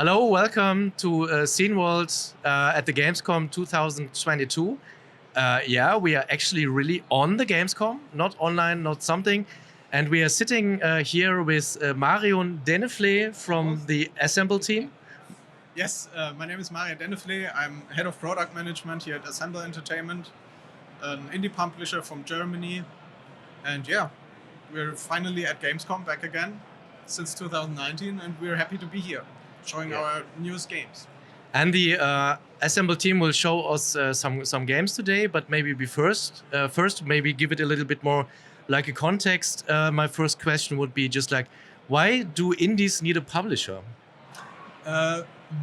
Hello, welcome to Scene World at the Gamescom 2022. Yeah, we are actually really on the Gamescom, not online, not something. And we are sitting here with Marion Dennefle from the Assemble team. Yes, my name is Mario Dennefle. I'm head of product management here at Assemble Entertainment, an indie publisher from Germany. And yeah, we're finally at Gamescom back again since 2019, and we're happy to be here showing our newest games. And the Assemble team will show us some games today, but maybe first maybe give it a little bit more like a context. My first question would be just like, why do indies need a publisher?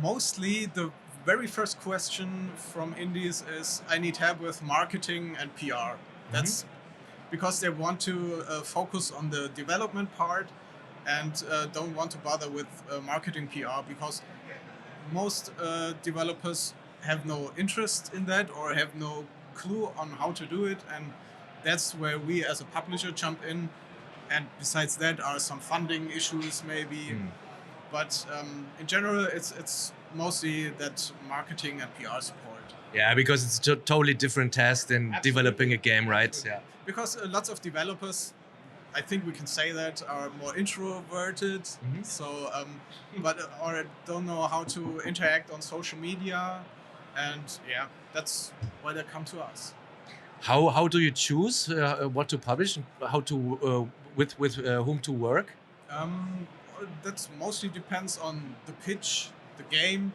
Mostly the very first question from indies is I need help with marketing and PR. That's because they want to focus on the development part and don't want to bother with marketing PR because most developers have no interest in that or have no clue on how to do it, and that's where we as a publisher jump in. And besides that are some funding issues maybe, but in general it's mostly that marketing and PR support. Yeah, because it's a totally different task than developing a game, right? Absolutely. Yeah. Because lots of developers, I think we can say that, are more introverted, so but or don't know how to interact on social media, and yeah, that's why they come to us. How do you choose what to publish and how to with whom to work? Um, that mostly depends on the pitch, the game.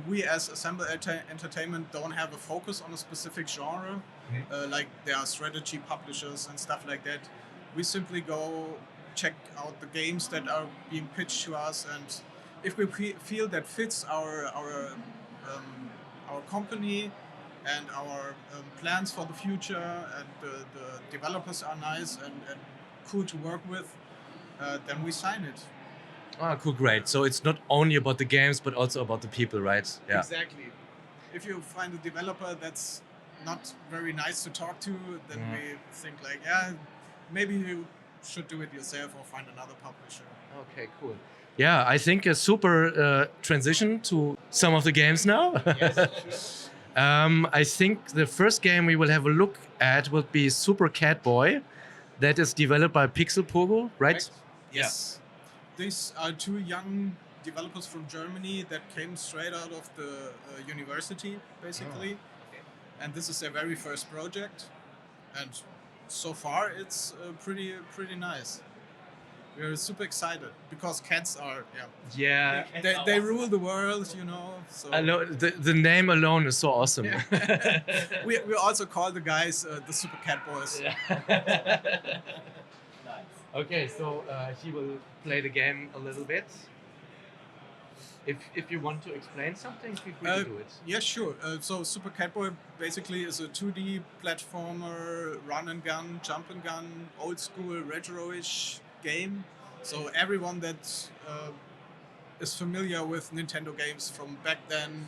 We as Assemble Entertainment don't have a focus on a specific genre, like there are strategy publishers and stuff like that. We simply go check out the games that are being pitched to us, and if we feel that fits our company and our plans for the future, and the developers are nice and cool to work with, then we sign it. Ah, cool, great. So it's not only about the games, but also about the people, right? Yeah. Exactly. If you find a developer that's not very nice to talk to, then we think like, yeah, maybe you should do it yourself or find another publisher. Okay, cool. Yeah, I think a super transition to some of the games now. Yes, sure. I think the first game we will have a look at will be Super Catboy, that is developed by Pixel Pogo, right? Yes. These are two young developers from Germany that came straight out of the university, basically. And this is their very first project. And so far, it's pretty nice. We're super excited because cats are, Yeah. they rule the world, you know. So The name alone is so awesome. we also call the guys the Super Cat Boys. Okay, so he will play the game a little bit. If you want to explain something, feel free to do it. Yeah, sure. So Super Catboy basically is a 2D platformer, run and gun, jump and gun, old school retro-ish game. So everyone that is familiar with Nintendo games from back then,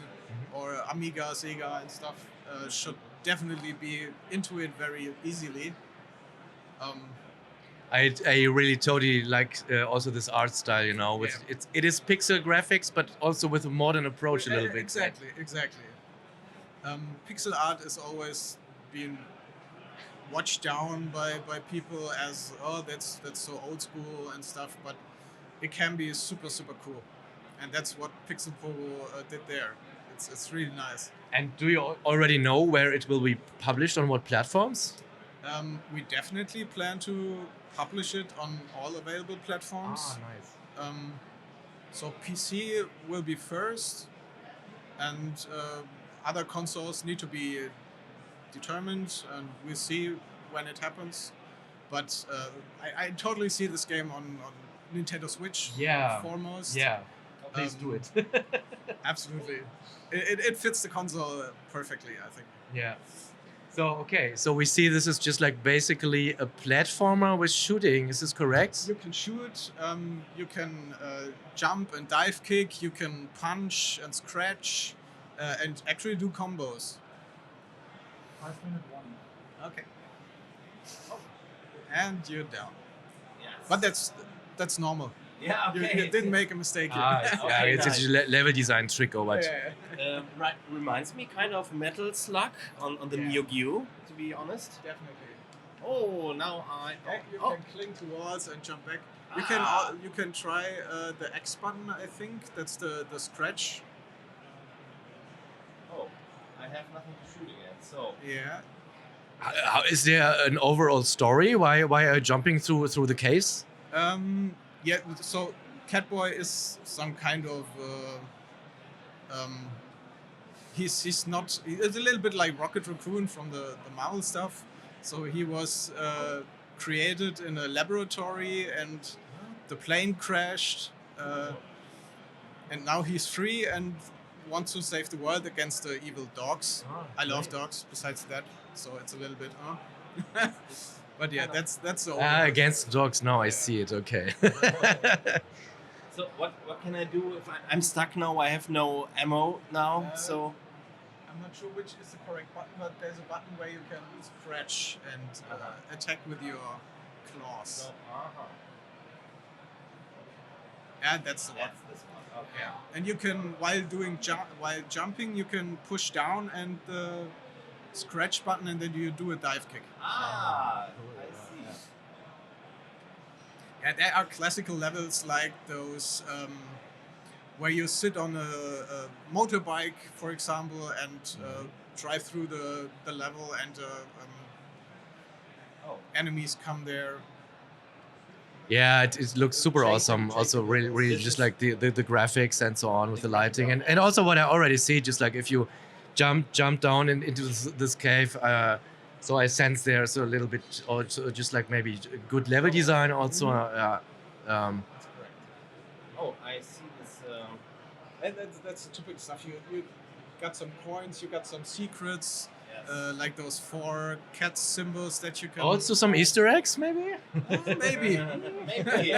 or Amiga, Sega and stuff, should definitely be into it very easily. I really totally like also this art style, you know. With it is pixel graphics, but also with a modern approach a little bit. Exactly. Pixel art has always been watched down by people as, oh, that's so old school and stuff, but it can be super cool, and that's what Pixel Pogo did there. It's really nice. And do you already know where it will be published, on what platforms? We definitely plan to publish it on all available platforms. Ah, nice. So PC will be first, and other consoles need to be determined, and we'll see when it happens. But I totally see this game on Nintendo Switch foremost. Yeah, please do it. Absolutely. It fits the console perfectly, I think. Yeah. So, okay, so we see this is just like basically a platformer with shooting. Is this correct? You can shoot, you can jump and dive kick, you can punch and scratch, and actually do combos. 5-minute one. Okay. And you're down. Yes. But that's normal. Yeah, You okay. didn't make a mistake here. Yeah, Okay, it's nice. a level design trick or what. Yeah, Right, reminds me kind of Metal Slug on the Yeah. Neo Geo, to be honest. definitely. Oh, now I. Yeah, you Oh, can cling to walls and jump back. You can try the X button. I think that's the scratch. oh, I have nothing to shoot again. So Yeah. Is there an overall story? Why are you jumping through the case? Yeah. So Catboy is some kind of. He's not. It's a little bit like Rocket Raccoon from the Marvel stuff. So he was created in a laboratory, and the plane crashed, and now he's free and wants to save the world against the evil dogs. I love dogs. Besides that, so it's a little bit. But yeah, that's the. Against dogs. Now I Yeah. see it. Okay. So what can I do if I'm stuck now? I have no ammo now. So I'm not sure which is the correct button, but there's a button where you can scratch and attack with your claws. Yeah, that's the one. that's this one. Okay. Yeah, and you can while jumping, you can push down and the scratch button, and then you do a dive kick. Ah, I see. Yeah, there are classical levels like those where you sit on a motorbike, for example, and drive through the level, and Oh, enemies come there. Yeah, it looks super Shake awesome. and Also, shake really, it. really This just is- like the graphics and so on with the lighting, and also what I already see, just like if you jump down into this cave. So I sense there's a little bit also just like maybe good level design also. That's correct. oh, I see this. And that's the typical stuff. You got some coins, you got some secrets, Yes. like those 4 cat symbols that you can. Also some Easter eggs, maybe. Maybe. Maybe.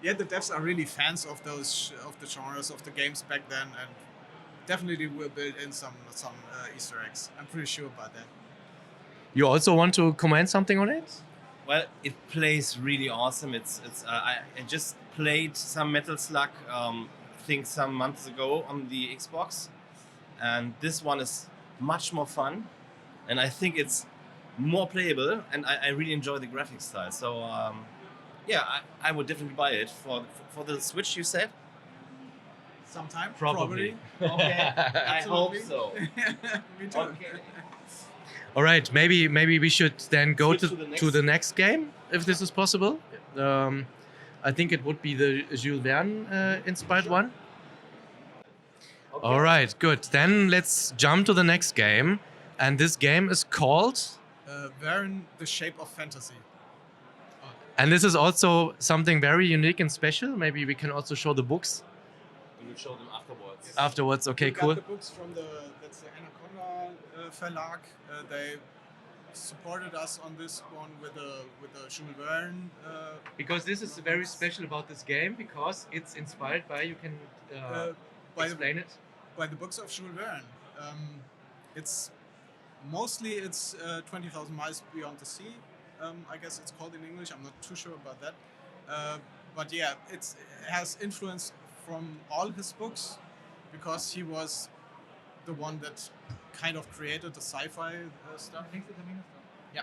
Yeah, the devs are really fans of those of the genres of the games back then, and definitely will build in some Easter eggs. I'm pretty sure about that. You also want to comment something on it? Well, it plays really awesome. It's I just played some Metal Slug thing some months ago on the Xbox, and this one is much more fun, and I think it's more playable, and I really enjoy the graphic style. So yeah, I would definitely buy it for the Switch. You said? Sometime, Probably. Okay, I hope Absolutely. so. Me too. Okay. All right, maybe we should then go Switch to the next game if this is possible. I think it would be the Jules Verne inspired one. Okay. All right, good. Then let's jump to the next game, and this game is called. Verne, the Shape of Fantasy. And this is also something very unique and special. Maybe we can also show the books We will show them afterwards. afterwards. Okay, We got cool. the books from that's the Anaconda Verlag. They supported us on this one with the Jules Verne. Because this is very special about this game because it's inspired by. You can By explain it. by the books of Jules Verne. It's mostly 20,000 Miles Beyond the Sea. I guess it's called in English. I'm not too sure about that. But yeah, it has influence from all his books because he was the one that kind of created the sci-fi stuff. Yeah.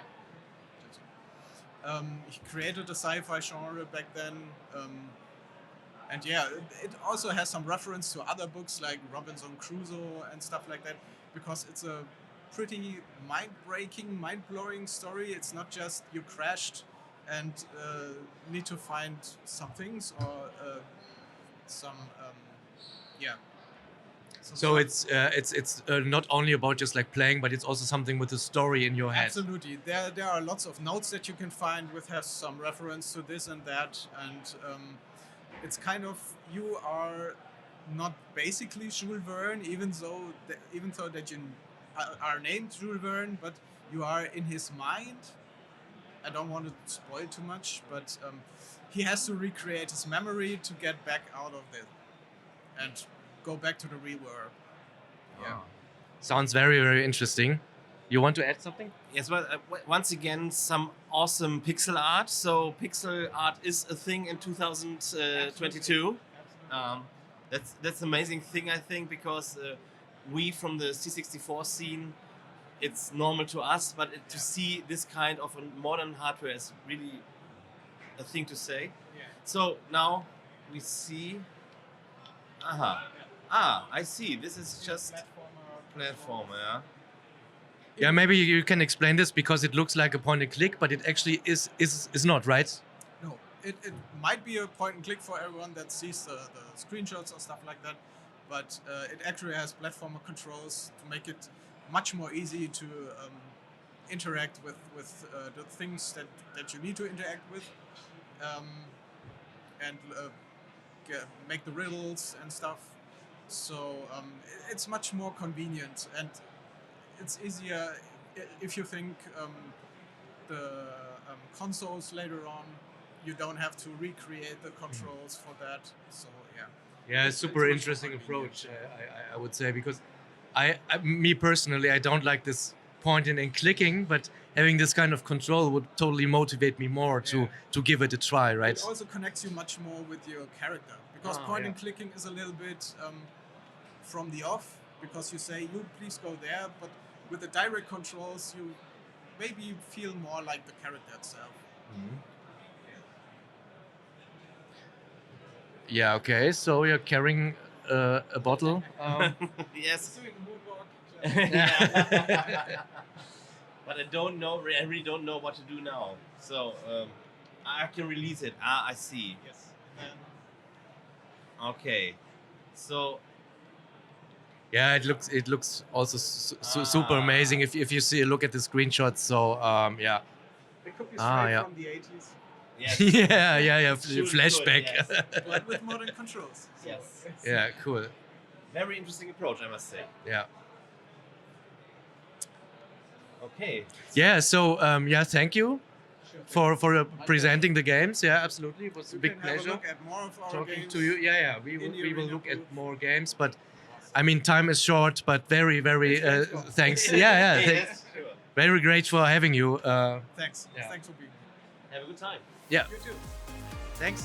He created the sci-fi genre back then. And yeah, it also has some reference to other books like Robinson Crusoe and stuff like that, because it's a pretty mind-breaking, mind-blowing story. It's not just you crashed and need to find some things or some yeah. So it's not only about just like playing, but it's also something with a story in your head. Absolutely. There are lots of notes that you can find with has some reference to this and that, and it's kind of you are not basically Jules Verne, even though that you are named Jules Verne, but you are in his mind. I don't want to spoil too much, but he has to recreate his memory to get back out of it and go back to the real world. Yeah. Sounds very, very interesting. You want to add something? Yes, well, once again, some awesome pixel art. So pixel art is a thing in 2022. That's an amazing thing, I think, because we from the C64 scene, it's normal to us, but to see this kind of a modern hardware is really a thing to say. Yeah. So now we see. I see. This is just platformer. Yeah. Yeah, maybe you can explain this because it looks like a point and click, but it actually is not, right? No, it might be a point and click for everyone that sees the screenshots or stuff like that, but it actually has platformer controls to make it much more easy to interact with the things that you need to interact with, and make the riddles and stuff. So it's much more convenient, and it's easier if you think the consoles later on. You don't have to recreate the controls for that. So yeah. Yeah, It's super much more interesting convenient. approach. I would say because me personally, I don't like this pointing and clicking, but having this kind of control would totally motivate me more Yeah. to give it a try, right? It also connects you much more with your character, because point and clicking is a little bit from the off, because you say you please go there, but with the direct controls you maybe feel more like the character itself. Yeah. Okay. So you're carrying a bottle. Yes. Doing moonwalk. But I don't know. I really don't know what to do now. So I can release it. I see. Yes. And Okay. So Yeah, it looks also super amazing if you see a look at the screenshots. So yeah. it could be straight yeah. from the 80s, yes. yeah. Should Flashback. do it, yes. but with modern controls. So Yes. it's- Yeah. Cool. Very interesting approach, I must say. Yeah. Okay. Yeah. So yeah. Thank you Sure. for presenting the games. Yeah. Absolutely. It was a You big can have a pleasure look at more of our talking games. to you. Yeah. in the We will arena look at booth. more games, but I mean time is short. But very It's Gamescom. thanks. Yeah. Yes, sure. Very great for having you. Thanks. Yeah. Thanks for being here. Have a good time. Yeah. You too. Thanks.